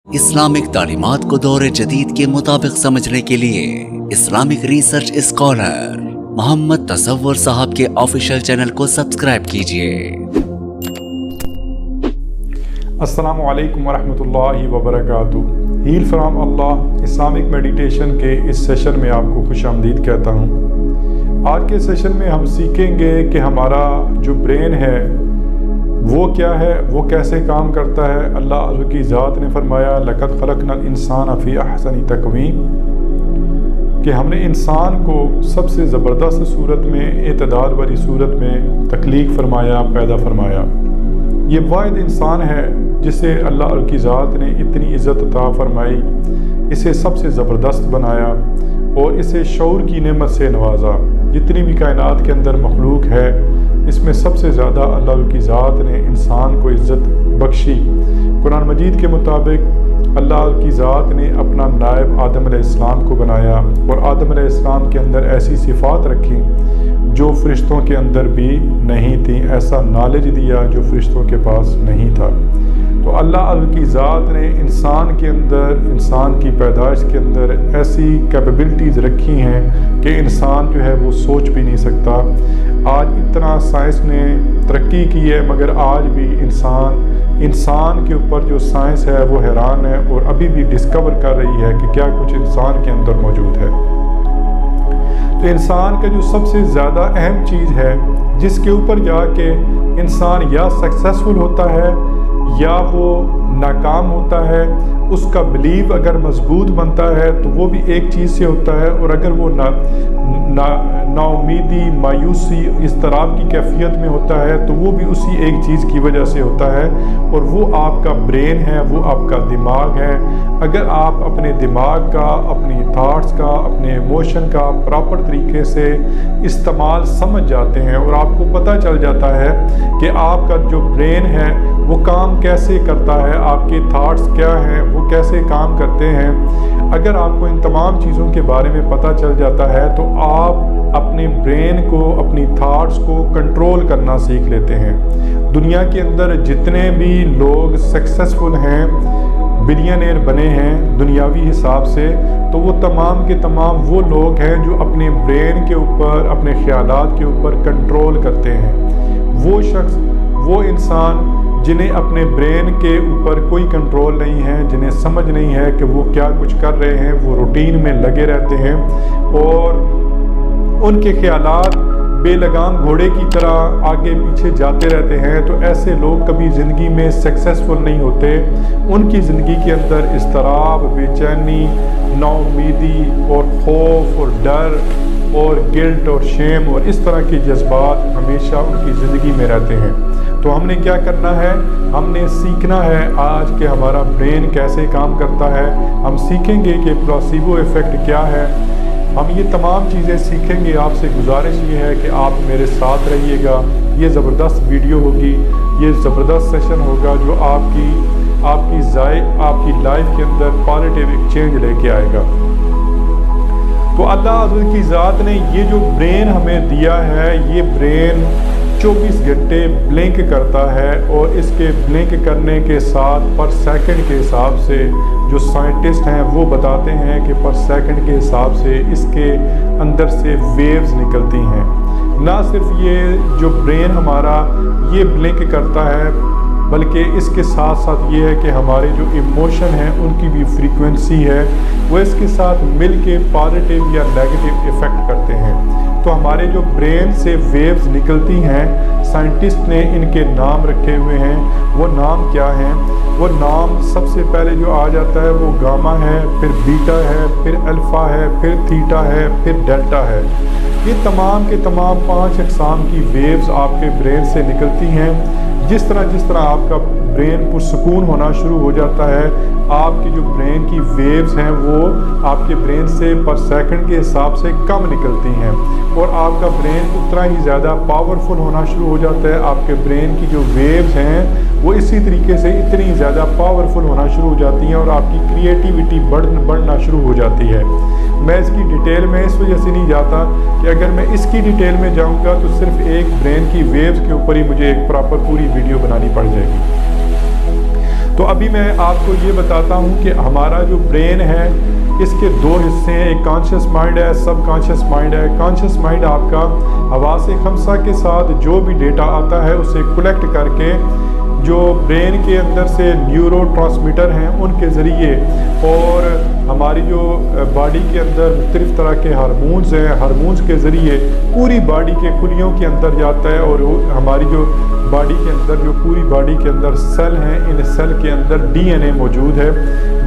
Islamic तालीमात को दौर जदीद के मुताबिक समझने के लिए इस्लामिक रिसर्च स्कॉलर मोहम्मद तसव्वुर साहब के ऑफिशियल चैनल को सब्सक्राइब कीजिए। अस्सलामु अलैकुम वरहमतुल्लाहि वबरकातुहू। हील फ्राम अल्लाह इस्लामिक मेडिटेशन के इस सेशन में आपको खुशामदीद कहता हूँ। आज के सेशन में हम सीखेंगे कि हमारा जो ब्रेन है वो क्या है, वो कैसे काम करता है। अल्लाह की ज़ात ने फरमाया लक़द ख़लक़नल इंसान फ़ी अहसनि तक़वीम, कि हमने इंसान को सबसे ज़बरदस्त सूरत में, एतदाल वाली सूरत में तख्लीक फरमाया, पैदा फरमाया। ये वाहिद इंसान है जिसे अल्लाह की ज़ात ने इतनी इज़्ज़त अता फरमाई, इसे सबसे ज़बरदस्त बनाया और इसे शऊर की नेमत से नवाजा। जितनी भी कायनात के अंदर मखलूक है, इसमें सबसे ज़्यादा अल्लाह की ज़ात ने इंसान को इज़्ज़त बख्शी। कुरान मजीद के मुताबिक अल्लाह की ज़ात ने अपना नायब आदम अलैहिस्सलाम को बनाया और आदम अलैहिस्सलाम के अंदर ऐसी सिफ़ात रखी जो फ़रिश्तों के अंदर भी नहीं थी, ऐसा नॉलेज दिया जो फ़रिश्तों के पास नहीं था। तो अल्लाह की ज़ात ने इंसान के अंदर, इंसान की पैदाइश के अंदर ऐसी कैपेबिलिटीज़ रखी हैं कि इंसान जो है वो सोच भी नहीं सकता। आज इतना साइंस ने तरक्की की है, मगर आज भी इंसान के ऊपर जो साइंस है वो हैरान है और अभी भी डिस्कवर कर रही है कि क्या कुछ इंसान के अंदर मौजूद है। तो इंसान का जो सबसे ज़्यादा अहम चीज़ है जिसके ऊपर जाके इंसान या सक्सेसफुल होता है या वो नाकाम होता है, उसका बिलीव अगर मजबूत बनता है तो वो भी एक चीज़ से होता है, और अगर वो नाउमीदी, मायूसी, इस तरह की कैफियत में होता है तो वो भी उसी एक चीज़ की वजह से होता है, और वो आपका ब्रेन है, वो आपका दिमाग है। अगर आप अपने दिमाग का, अपनी थाट्स का, अपने इमोशन का प्रॉपर तरीके से इस्तेमाल समझ जाते हैं और आपको पता चल जाता है कि आपका जो ब्रेन है वो काम कैसे करता है, आपके थाट्स क्या हैं, वो कैसे काम करते हैं, अगर आपको इन तमाम चीज़ों के बारे में पता चल जाता है तो आप अपने ब्रेन को, अपनी थाट्स को कंट्रोल करना सीख लेते हैं। दुनिया के अंदर जितने भी लोग सक्सेसफुल हैं, बिलियनेयर बने हैं दुनियावी हिसाब से, तो वो तमाम के तमाम वो लोग हैं जो अपने ब्रेन के ऊपर, अपने ख्यालात के ऊपर कंट्रोल करते हैं। वो शख्स, वो इंसान जिन्हें अपने ब्रेन के ऊपर कोई कंट्रोल नहीं है, जिन्हें समझ नहीं है कि वो क्या कुछ कर रहे हैं, वो रूटीन में लगे रहते हैं और उनके ख्यालात बेलगाम घोड़े की तरह आगे पीछे जाते रहते हैं, तो ऐसे लोग कभी ज़िंदगी में सक्सेसफुल नहीं होते। उनकी ज़िंदगी के अंदर इज़्तिराब, बेचैनी, नाउमीदी और खौफ और डर और गिल्ट और शेम और इस तरह के जज्बात हमेशा उनकी ज़िंदगी में रहते हैं। तो हमने क्या करना है, हमने सीखना है आज कि हमारा ब्रेन कैसे काम करता है। हम सीखेंगे कि प्लेसिबो इफ़ेक्ट क्या है, हम ये तमाम चीज़ें सीखेंगे। आपसे गुजारिश ये है कि आप मेरे साथ रहिएगा। ये ज़बरदस्त वीडियो होगी, ये ज़बरदस्त सेशन होगा जो आपकी लाइफ के अंदर पॉजिटिव एक चेंज लेके आएगा। तो अल्लाह की ज़ात ने ये जो ब्रेन हमें दिया है, ये ब्रेन 24 घंटे ब्लिंक करता है और इसके ब्लिंक करने के साथ पर सेकंड के हिसाब से जो साइंटिस्ट हैं वो बताते हैं कि पर सेकंड के हिसाब से इसके अंदर से वेव्स निकलती हैं। ना सिर्फ ये जो ब्रेन हमारा ये ब्लिंक करता है, बल्कि इसके साथ साथ ये है कि हमारे जो इमोशन हैं उनकी भी फ्रीक्वेंसी है वो इसके साथ मिल के पॉजिटिव या नेगेटिव इफ़ेक्ट करते हैं। तो हमारे जो ब्रेन से वेव्स निकलती हैं, साइंटिस्ट ने इनके नाम रखे हुए हैं। वो नाम क्या हैं? वो नाम सबसे पहले जो आ जाता है वो गामा है, फिर बीटा है, फिर अल्फ़ा है, फिर थीटा है, फिर डेल्टा है। ये तमाम के तमाम 5 अक़साम की वेव्स आपके ब्रेन से निकलती हैं। जिस तरह आपका ब्रेन पुरसुकून होना शुरू हो जाता है, आपकी जो ब्रेन की वेव्स हैं वो आपके ब्रेन से पर सेकंड के हिसाब से कम निकलती हैं और आपका ब्रेन उतना ही ज़्यादा पावरफुल होना शुरू हो जाता है। आपके ब्रेन की जो वेव्स हैं वो इसी तरीके से इतनी ज़्यादा पावरफुल होना शुरू हो जाती हैं और आपकी क्रिएटिविटी बढ़ना शुरू हो जाती है। मैं इसकी डिटेल में इस वजह से नहीं जाता कि अगर मैं इसकी डिटेल में जाऊंगा तो सिर्फ एक ब्रेन की वेव्स के ऊपर ही मुझे एक प्रॉपर पूरी वीडियो बनानी पड़ जाएगी। तो अभी मैं आपको ये बताता हूँ कि हमारा जो ब्रेन है इसके दो हिस्से हैं, एक कॉन्शियस माइंड है, सब कॉन्शियस माइंड है। कॉन्शियस माइंड आपका हवासे खमसा के साथ जो भी डेटा आता है उसे कलेक्ट करके जो ब्रेन के अंदर से न्यूरोट्रांसमीटर हैं उनके ज़रिए और हमारी जो बॉडी के अंदर मुख्तलिफ़ तरह के हार्मोन्स हैं, हार्मोन्स के ज़रिए पूरी बॉडी के खुलियों के अंदर जाता है और हमारी जो बॉडी के अंदर जो पूरी बॉडी के अंदर सेल हैं, इन सेल के अंदर डीएनए मौजूद है।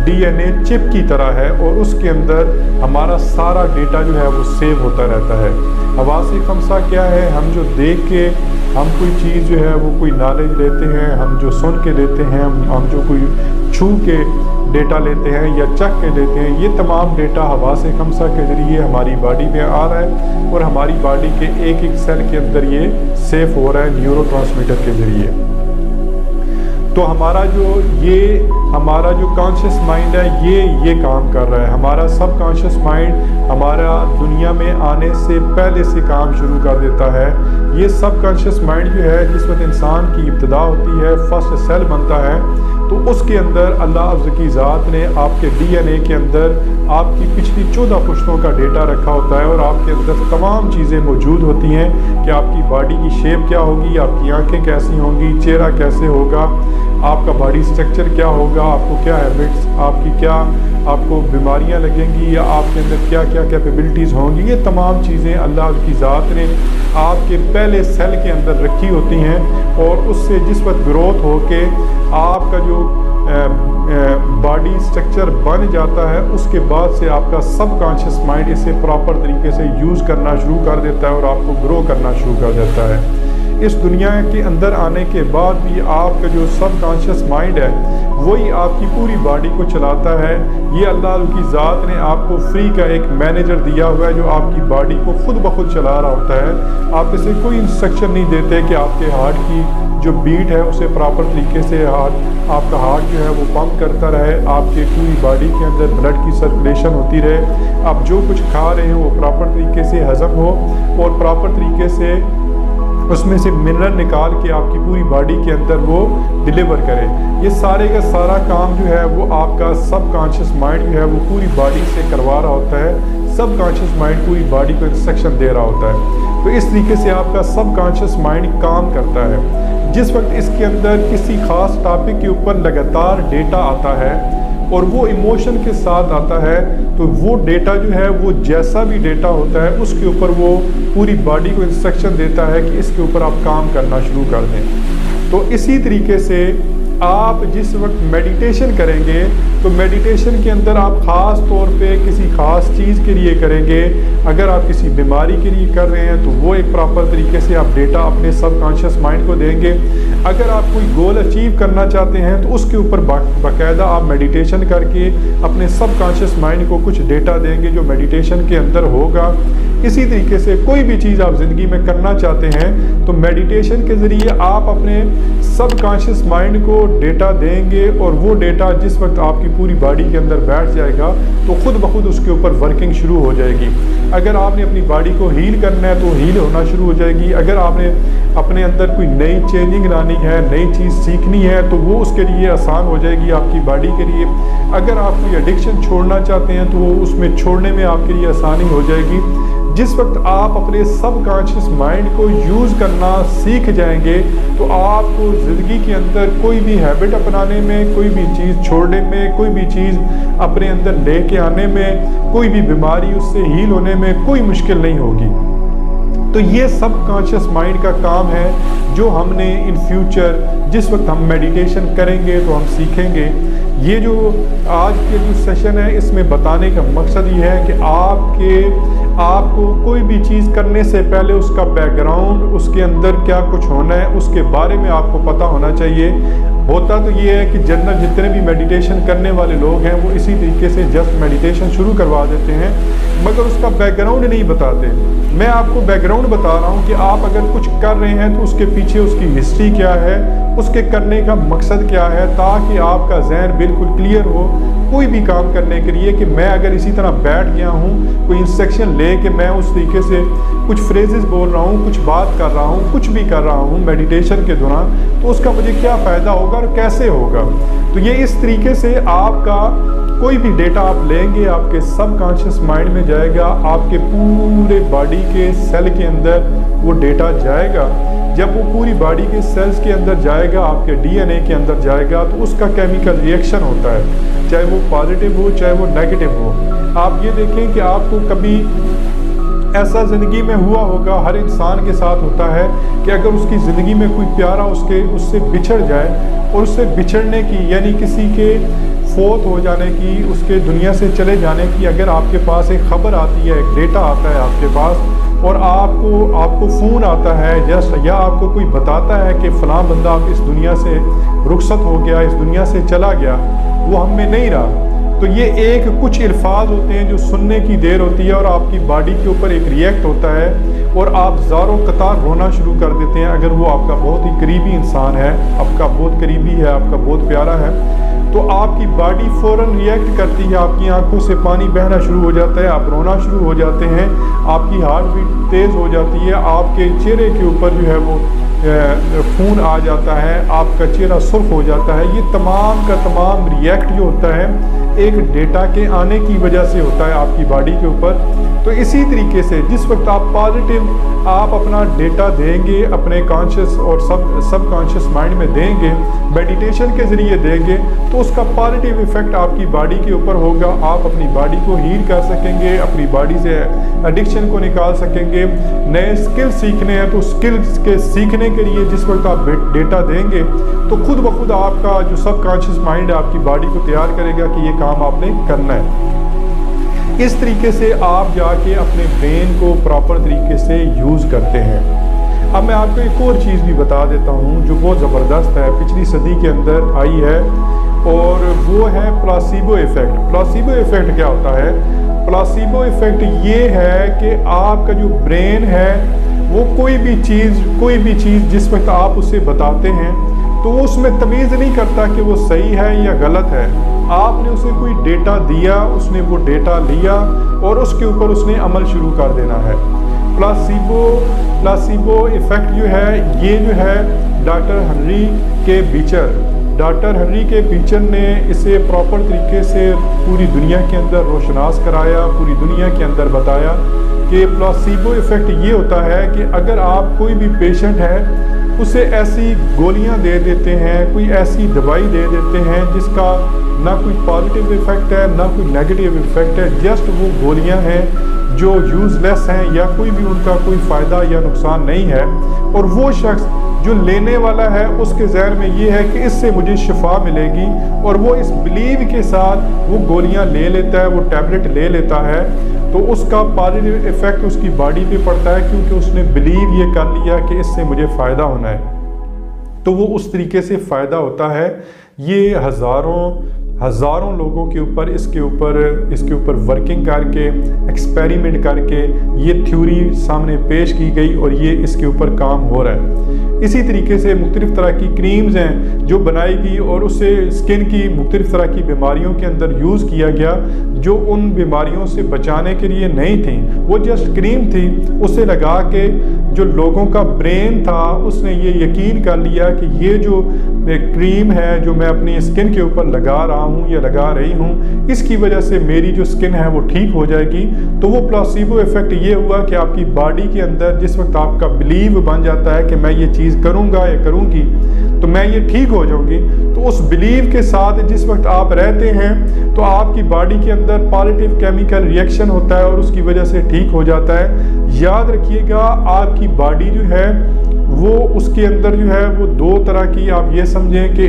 डीएनए चिप की तरह है और उसके अंदर हमारा सारा डेटा जो है वो सेव होता रहता है। हवासे खमसा क्या है? हम जो देख के हम कोई चीज़ जो है वो कोई नॉलेज लेते हैं, हम जो सुन के लेते हैं, हम जो कोई छू के डेटा लेते हैं या चख के लेते हैं, ये तमाम डेटा हवासे खमसा के ज़रिए हमारी बॉडी में आ रहा है और हमारी बॉडी के एक एक सेल के अंदर ये सेव हो रहा है न्यूरोट्रांसमीटर के ज़रिए। तो हमारा जो कॉन्शियस माइंड है ये काम कर रहा है। हमारा सब कॉन्शियस माइंड हमारा दुनिया में आने से पहले से काम शुरू कर देता है। ये सब कॉन्शियस माइंड जो है जिस वक्त इंसान की इब्तिदा होती है, फर्स्ट सेल बनता है, तो उसके अंदर अल्लाह अज़्ज़ की ज़ात ने आपके डीएनए के अंदर आपकी पिछली 14 पुश्तों का डेटा रखा होता है और आपके अंदर तमाम चीज़ें मौजूद होती हैं कि आपकी बॉडी की शेप क्या होगी, आपकी आंखें कैसी होंगी, चेहरा कैसे होगा, आपका बॉडी स्ट्रक्चर क्या होगा, आपको क्या हैबिट्स, आपको बीमारियां लगेंगी या आपके अंदर क्या क्या कैपेबिलिटीज़ होंगी। ये तमाम चीज़ें अल्लाह की ज़ात ने आपके पहले सेल के अंदर रखी होती हैं और उससे जिस वक्त ग्रोथ होके आपका जो बॉडी स्ट्रक्चर बन जाता है उसके बाद से आपका सब कॉन्शियस माइंड इसे प्रॉपर तरीके से यूज़ करना शुरू कर देता है और आपको ग्रो करना शुरू कर देता है। इस दुनिया के अंदर आने के बाद भी आपका जो सब कॉन्शियस माइंड है वही आपकी पूरी बॉडी को चलाता है। ये अल्लाह की ज़ात ने आपको फ्री का एक मैनेजर दिया हुआ है जो आपकी बॉडी को खुद ब खुद चला रहा होता है। आप इसे कोई इंस्ट्रक्शन नहीं देते कि आपके हार्ट की जो बीट है उसे प्रॉपर तरीके से आपका हार्ट जो है वो पंप करता रहे, आपके पूरी बॉडी के अंदर ब्लड की सर्कुलेशन होती रहे, आप जो कुछ खा रहे हैं वो प्रॉपर तरीके से हजम हो और प्रॉपर तरीके से उसमें से मिनरल निकाल के आपकी पूरी बॉडी के अंदर वो डिलीवर करे। ये सारे का सारा काम जो है वो आपका सब कॉन्शियस माइंड जो है वो पूरी बॉडी से करवा रहा होता है। सब कॉन्शियस माइंड पूरी बॉडी को इंस्ट्रक्शन दे रहा होता है। तो इस तरीके से आपका सब कॉन्शियस माइंड काम करता है। जिस वक्त इसके अंदर किसी खास टॉपिक के ऊपर लगातार डेटा आता है और वो इमोशन के साथ आता है तो वो डेटा जो है वो जैसा भी डेटा होता है उसके ऊपर वो पूरी बॉडी को इंस्ट्रक्शन देता है कि इसके ऊपर आप काम करना शुरू कर दें। तो इसी तरीके से आप जिस वक्त मेडिटेशन करेंगे तो मेडिटेशन के अंदर आप ख़ास तौर पे किसी ख़ास चीज़ के लिए करेंगे। अगर आप किसी बीमारी के लिए कर रहे हैं तो वो एक प्रॉपर तरीके से आप डेटा अपने सब कॉन्शियस माइंड को देंगे। अगर आप कोई गोल अचीव करना चाहते हैं तो उसके ऊपर बाकायदा आप मेडिटेशन करके अपने सब कॉन्शियस माइंड को कुछ डेटा देंगे जो मेडिटेशन के अंदर होगा। इसी तरीके से कोई भी चीज़ आप ज़िंदगी में करना चाहते हैं तो मेडिटेशन के ज़रिए आप अपने सब कॉन्शियस माइंड को डेटा देंगे और वो डेटा जिस वक्त आपकी पूरी बॉडी के अंदर बैठ जाएगा तो खुद ब खुद उसके ऊपर वर्किंग शुरू हो जाएगी। अगर आपने अपनी बॉडी को हील करना है तो हील होना शुरू हो जाएगी। अगर आपने अपने अंदर कोई नई चेंजिंग लानी है, नई चीज़ सीखनी है तो वो उसके लिए आसान हो जाएगी आपकी बॉडी के लिए। अगर आप कोई एडिक्शन छोड़ना चाहते हैं तो वो उसमें छोड़ने में आपके लिए आसानी हो जाएगी। जिस वक्त आप अपने सब कॉन्शियस माइंड को यूज़ करना सीख जाएंगे तो आपको ज़िंदगी के अंदर कोई भी हैबिट अपनाने में, कोई भी चीज़ छोड़ने में, कोई भी चीज़ अपने अंदर लेके आने में, कोई भी बीमारी उससे हील होने में कोई मुश्किल नहीं होगी। तो ये सब कॉन्शियस माइंड का काम है जो हमने इन फ्यूचर जिस वक्त हम मेडिटेशन करेंगे तो हम सीखेंगे। ये जो आज के जो सेशन है इसमें बताने का मकसद ये है कि आपको कोई भी चीज़ करने से पहले उसका बैकग्राउंड, उसके अंदर क्या कुछ होना है उसके बारे में आपको पता होना चाहिए। होता तो ये है कि जनरल जितने भी मेडिटेशन करने वाले लोग हैं वो इसी तरीके से जस्ट मेडिटेशन शुरू करवा देते हैं मगर उसका बैकग्राउंड नहीं बताते। मैं आपको बैकग्राउंड बता रहा हूँ कि आप अगर कुछ कर रहे हैं तो उसके पीछे उसकी हिस्ट्री क्या है, उसके करने का मकसद क्या है, ताकि आपका जहन बिल्कुल क्लियर हो कोई भी काम करने के लिए। कि मैं अगर इसी तरह बैठ गया हूँ, कोई इंस्ट्रक्शन ले कि मैं उस तरीके से कुछ फ्रेजेस बोल रहा हूँ, कुछ बात कर रहा हूँ, कुछ भी कर रहा हूँ मेडिटेशन के दौरान, तो उसका मुझे क्या फ़ायदा होगा और कैसे होगा। तो ये इस तरीके से आपका कोई भी डेटा आप लेंगे, आपके सबकॉन्शियस माइंड में जाएगा, आपके पूरे बॉडी के सेल के अंदर वो डेटा जाएगा। जब वो पूरी बॉडी के सेल्स के अंदर जाएगा, आपके डीएनए के अंदर जाएगा, तो उसका केमिकल रिएक्शन होता है, चाहे वो पॉजिटिव हो चाहे वो नेगेटिव हो। आप ये देखें कि आपको कभी ऐसा ज़िंदगी में हुआ होगा, हर इंसान के साथ होता है कि अगर उसकी ज़िंदगी में कोई प्यारा उससे बिछड़ जाए, और उससे बिछड़ने की यानी किसी के फोत हो जाने की, उसके दुनिया से चले जाने की अगर आपके पास एक ख़बर आती है, एक डेटा आता है आपके पास, और आपको फ़ोन आता है जस्ट, या आपको कोई बताता है कि फ़लाँ बंदा आप इस दुनिया से रुखसत हो गया, इस दुनिया से चला गया, वो हम में नहीं रहा, तो ये एक कुछ अल्फाज होते हैं जो सुनने की देर होती है और आपकी बॉडी के ऊपर एक रिएक्ट होता है, और आप ज़ारों कतार रोना शुरू कर देते हैं। अगर वो आपका बहुत ही करीबी इंसान है, आपका बहुत करीबी है, आपका बहुत प्यारा है, तो आपकी बॉडी फ़ौरन रिएक्ट करती है, आपकी आंखों से पानी बहना शुरू हो जाता है, आप रोना शुरू हो जाते हैं, आपकी हार्ट बीट तेज़ हो जाती है, आपके चेहरे के ऊपर जो है वो खून आ जाता है, आपका चेहरा सुर्ख हो जाता है। ये तमाम का तमाम रिएक्ट जो होता है एक डेटा के आने की वजह से होता है आपकी बॉडी के ऊपर। तो इसी तरीके से जिस वक्त आप पॉजिटिव आप अपना डेटा देंगे, अपने कॉन्शियस और सबकॉन्शियस माइंड में देंगे, मेडिटेशन के ज़रिए देंगे, तो उसका पॉजिटिव इफ़ेक्ट आपकी बॉडी के ऊपर होगा। आप अपनी बॉडी को हील कर सकेंगे, अपनी बॉडी से एडिक्शन को निकाल सकेंगे। नए स्किल सीखने हैं तो स्किल्स के सीखने के लिए जिस वक्त आप डेटा देंगे, तो खुद ब खुद आपका जो सबकॉन्शियस माइंड है आपकी बॉडी को तैयार करेगा कि ये काम आपने करना है। इस तरीके से आप जाके अपने ब्रेन को प्रॉपर तरीके से यूज़ करते हैं। अब मैं आपको एक और चीज़ भी बता देता हूँ जो बहुत ज़बरदस्त है, पिछली सदी के अंदर आई है, और वो है प्लासीबो इफ़ेक्ट। प्लासीबो इफ़ेक्ट क्या होता है? प्लासीबो इफ़ेक्ट ये है कि आपका जो ब्रेन है वो कोई भी चीज़ जिस वक्त आप उसे बताते हैं तो वो उसमें तमीज़ नहीं करता कि वो सही है या गलत है। आपने उसे कोई डेटा दिया, उसने वो डेटा लिया और उसके ऊपर उसने अमल शुरू कर देना है। प्लासीबो इफ़ेक्ट जो है डॉक्टर हेनरी के बीचर ने इसे प्रॉपर तरीके से पूरी दुनिया के अंदर रोशनास कराया, पूरी दुनिया के अंदर बताया कि प्लासीबो इफ़ेक्ट ये होता है कि अगर आप कोई भी पेशेंट है उसे ऐसी गोलियां दे देते हैं, कोई ऐसी दवाई दे देते हैं जिसका ना कोई पॉजिटिव इफ़ेक्ट है ना कोई नेगेटिव इफ़ेक्ट है, जस्ट वो गोलियां हैं जो यूज़लेस हैं या कोई भी उनका कोई फ़ायदा या नुकसान नहीं है, और वो शख्स जो लेने वाला है उसके ज़हन में ये है कि इससे मुझे शिफा मिलेगी, और वो इस बिलीव के साथ वो गोलियां ले लेता है, वो टैबलेट ले लेता है, तो उसका पॉजिटिव इफ़ेक्ट उसकी बॉडी पे पड़ता है क्योंकि उसने बिलीव ये कर लिया कि इससे मुझे फ़ायदा होना है, तो वो उस तरीके से फ़ायदा होता है। ये हज़ारों लोगों के ऊपर इसके ऊपर वर्किंग करके एक्सपेरिमेंट करके ये थ्योरी सामने पेश की गई और ये इसके ऊपर काम हो रहा है। इसी तरीके से मुख्तलिफ़ तरह की क्रीम्स हैं जो बनाई गई और उससे स्किन की मुख्तलिफ़ तरह की बीमारियों के अंदर यूज़ किया गया जो उन बीमारियों से बचाने के लिए नहीं थी, वो जस्ट क्रीम थी। उसे लगा के जो लोगों का ब्रेन था उसने ये यकीन कर लिया कि ये जो क्रीम है जो मैं अपनी स्किन के ऊपर लगा रहा हूँ या लगा रही हूँ, इसकी वजह से मेरी जो स्किन है वो ठीक हो जाएगी। तो वो प्लासीबो इफ़ेक्ट ये हुआ कि आपकी बॉडी के अंदर जिस वक्त आपका बिलीव बन जाता है कि मैं ये चीज़ करूँगा या करूँगी तो मैं ये ठीक हो जाऊँगी, तो उस बिलीव के साथ जिस वक्त आप रहते हैं तो आपकी बॉडी के अंदर पॉजिटिव केमिकल रिएक्शन होता है और उसकी वजह से ठीक हो जाता है। याद रखिएगा आपकी बॉडी जो है वो उसके अंदर जो है वो दो तरह की आप ये समझें कि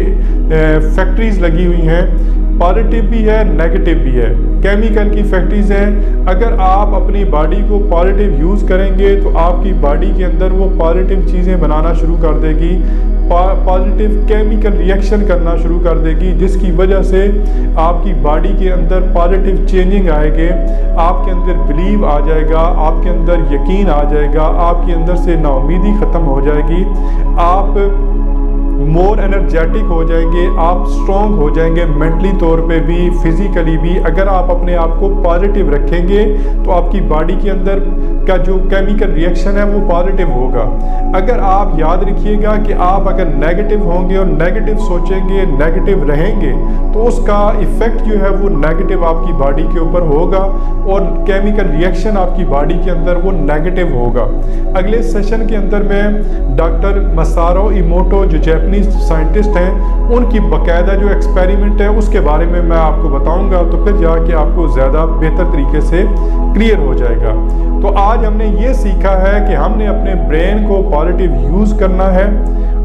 फैक्ट्रीज लगी हुई हैं, पॉजिटिव भी है नेगेटिव भी है, केमिकल की फैक्ट्रीज हैं। अगर आप अपनी बॉडी को पॉजिटिव यूज़ करेंगे तो आपकी बॉडी के अंदर वो पॉजिटिव चीज़ें बनाना शुरू कर देगी, पॉजिटिव केमिकल रिएक्शन करना शुरू कर देगी, जिसकी वजह से आपकी बॉडी के अंदर पॉजिटिव चेंजिंग आएंगे, आपके अंदर बिलीव आ जाएगा, आपके अंदर यकीन आ जाएगा, आपके अंदर से नाउमीदी ख़त्म हो जाएगी। आप मोर एनर्जेटिक हो जाएंगे, आप स्ट्रॉन्ग हो जाएंगे मेंटली तौर पे भी, फिजिकली भी। अगर आप अपने आप को पॉजिटिव रखेंगे तो आपकी बॉडी के अंदर का जो केमिकल रिएक्शन है वो पॉजिटिव होगा। अगर आप याद रखिएगा कि आप अगर नेगेटिव होंगे और नेगेटिव सोचेंगे, नेगेटिव रहेंगे, तो उसका इफेक्ट जो है वो नेगेटिव आपकी बॉडी के ऊपर होगा और केमिकल रिएक्शन आपकी बॉडी के अंदर वो नेगेटिव होगा। अगले सेशन के अंदर मैं डॉक्टर मसारो इमोटो जो जापानीज साइंटिस्ट हैं उनकी बाकायदा जो एक्सपेरिमेंट है उसके बारे में मैं आपको बताऊंगा, तो फिर जाके आपको ज़्यादा बेहतर तरीके से क्लियर हो जाएगा। तो आज हमने ये सीखा है कि हमने अपने ब्रेन को पॉजिटिव यूज़ करना है,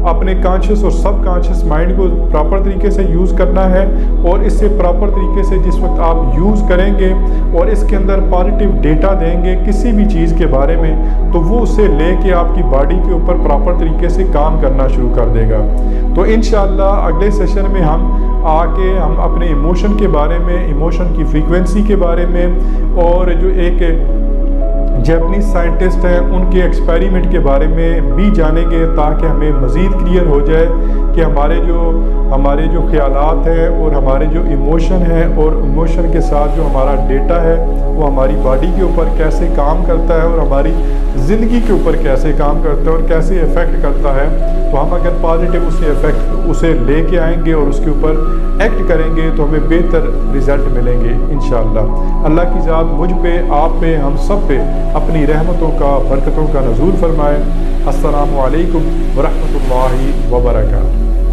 अपने कॉन्शियस और सबकॉन्शियस माइंड को प्रॉपर तरीके से यूज़ करना है, और इससे प्रॉपर तरीके से जिस वक्त आप यूज़ करेंगे और इसके अंदर पॉजिटिव डेटा देंगे किसी भी चीज़ के बारे में, तो वो उसे लेके आपकी बॉडी के ऊपर प्रॉपर तरीके से काम करना शुरू कर देगा। तो इंशाअल्लाह अगले सेशन में हम अपने इमोशन के बारे में, इमोशन की फ्रीक्वेंसी के बारे में, और जो एक जापानीज साइंटिस्ट हैं उनके एक्सपेरिमेंट के बारे में भी जानेंगे, ताकि हमें मज़ीद क्लियर हो जाए कि हमारे जो ख्यालात हैं और हमारे जो इमोशन हैं और इमोशन के साथ जो हमारा डेटा है वो हमारी बॉडी के ऊपर कैसे काम करता है और हमारी ज़िंदगी के ऊपर कैसे काम करता है और कैसे इफ़ेक्ट करता है। तो हम अगर पॉजिटिव उसे लेके आएंगे और उसके ऊपर एक्ट करेंगे तो हमें बेहतर रिज़ल्ट मिलेंगे इंशाअल्लाह। अल्लाह की ज़ात मुझ पे, आप पे, हम सब पे अपनी रहमतों का, बरकतों का नज़ूल फरमाए। अस्सलामु अलैकुम व रहमतुल्लाहि व बरकातहू।